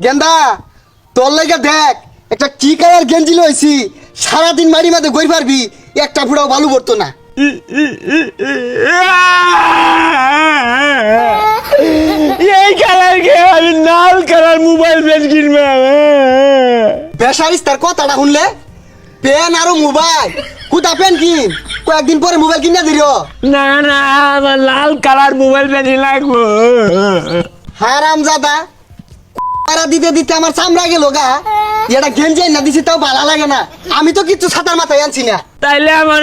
গেন্দা তোর লাগে দেখ একটা কি কালার গেঞ্জি লইছি সারাদিন মারি মাঝে গই পারবি একটা ফুটাও বালু পড়তো না। এই কালার কে আমি লাল কালার মোবাইল পেন কিনবো। বেসারিস তার কথাটা শুনলে পেন আর মোবাইল কুতা পেন কিন কয়েকদিন পরে মোবাইল কিনা দিল। না না আমার লাল কালার মোবাইল পেন লাগবো। হারামজাদা দিতে দিতে আমার চামড়া গেল গা। এটা গেঞ্জি না দিছি তাও ভালো লাগে না। আমি তো কিছু ছাতার মাথায় আনছি না। তাইলে আমার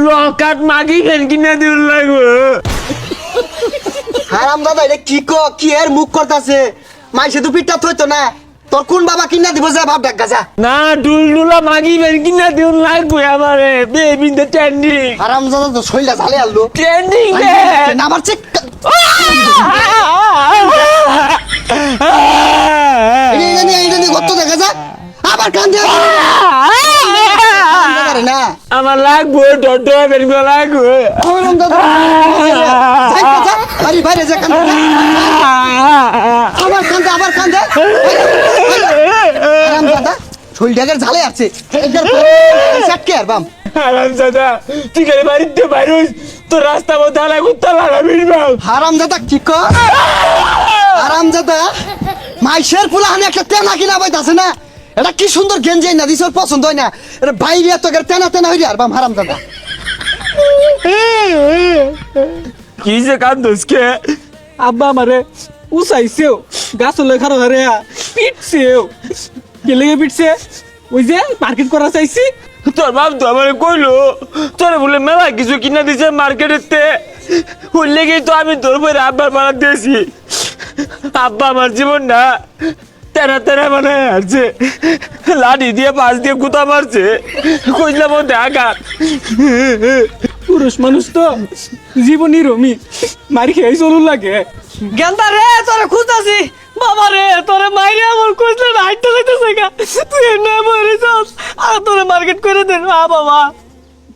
লকাট মাগি পেন কিনা দিন লাগবো। হারামজাদা এটা কি এর মুখ করতেছে মাইসে তো পিঠটা থইতো না। তোর কোন বাবা কিনা দিব যা ভাব ডাক গাজা। না ডুলডুলা মাগি পেন কিনা দিন লাগবো আমারে বেবি দ্য ট্রেন্ডিং। হারামজাদা তো শৈলটা ঝালে আনলো ট্রেন্ডিং আবার চেক কত দেখা যা আবার কান্দে না আমার লাগবো ডড বেরবো লাগবো। বাইরে যা কান্দে আবার কান্দে হারামজাদা শৈলটাকে ঝালে আছে আর বাম। হারামজাদা তুই খালি বাড়িতে বাইরুস তো রাস্তা মধ্যে হালা কুত্তা লাগাবি বাল। হারামজাদা কি কর হারামজাদা মাইশের ফুলাহানি একটা তেনা কিনা পাইতাছে না। এটা কি সুন্দর গেঞ্জি না দিস পছন্দ হয় না। এটা বাইরে তো তেনা তেনা হইরে আর বাম হারামজাদা। কি যে কান্দোস কে? আব্বা আমারে উসাইছেও গাছ লেখার হারে পিটছেও কে লেগে পিটছে ওই যে মার্কেট করা চাইছি। তোর বাপ তো আমার কইলো তোরে বলে মেলা কিছু কিনা দিছে মার্কেটেতে ওই লেগেই তো আমি তোর পরে আব্বার মারা দিয়েছি। আব্বা আমার জীবন না তেরা তেরা মানে আছে লাঠি দিয়ে পাশ দিয়ে গুতা মারছে কইলাম মধ্যে আঘাত। পুরুষ মানুষ তো জীবনই রমি মারি খেয়ে চলুন লাগে। গেন্দা রে তোরে খুঁজতাছি বাবা রে তোরে মাইরে আমার কইছে না হাইটটা যাইতেছে গা তুই এনে মরে যাস আর তোরে মার্কেট করে দে না বাবা।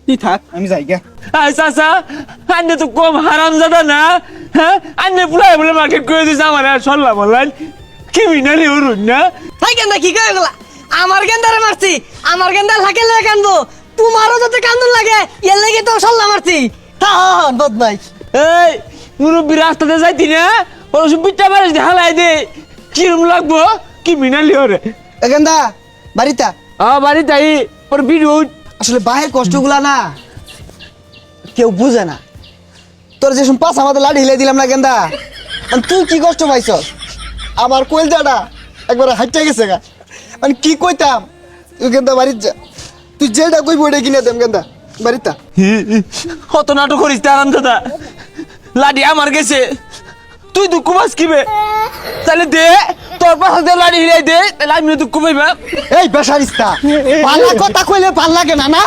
তুই থাক আমি যাই গা। আই চাচা আন্নে তো কম হারামজাদা না। হ্যাঁ আন্নে পুলাই বলে মার্কেট করে দিছে আমার আর সরলাম বললেন কি মিনালি অরুণ না। তাই গেন্দা কি কই গলা আমার গেন্দারে মারছি আমার গেন্দা লাগে লাগে কান্দবো তোমারও যাতে কান্দন লাগে এর লাগি তো সল্লা মারছি। হ্যাঁ বদমাইশ এই মুরব্বী রাস্তাতে যাইতি না ওর সব পিঠা মারিস হালাই দে কিরম লাগবো কি মিনালি ওরে। এখানদা বাড়িটা বাড়ি তাই ওর ভিডিও আসলে বাহের কষ্টগুলা না কেউ বুঝে না। তোর যে পাঁচ আমাদের লাড়ি হিলে দিলাম না গেন্দা মানে তুই কি কষ্ট পাইছ। আমার কইলজাটা একবার হাইটা গেছে গা মানে কি কইতাম তুই গেন্দা বাড়ির যা তুই যেটা কইব ওইটা কিনে দেম গেন্দা বাড়িটা। কত নাটক করিস আরাম দাদা লাডি আমার গেছে তুই দুঃখ পাস কিবে তাহলে দে তোর পাশে লাডি হিলাই দে তাহলে আমি দুঃখ পাইবা। এই বেসারিস্তা পাল্লা কথা কইলে ভাল লাগে না না।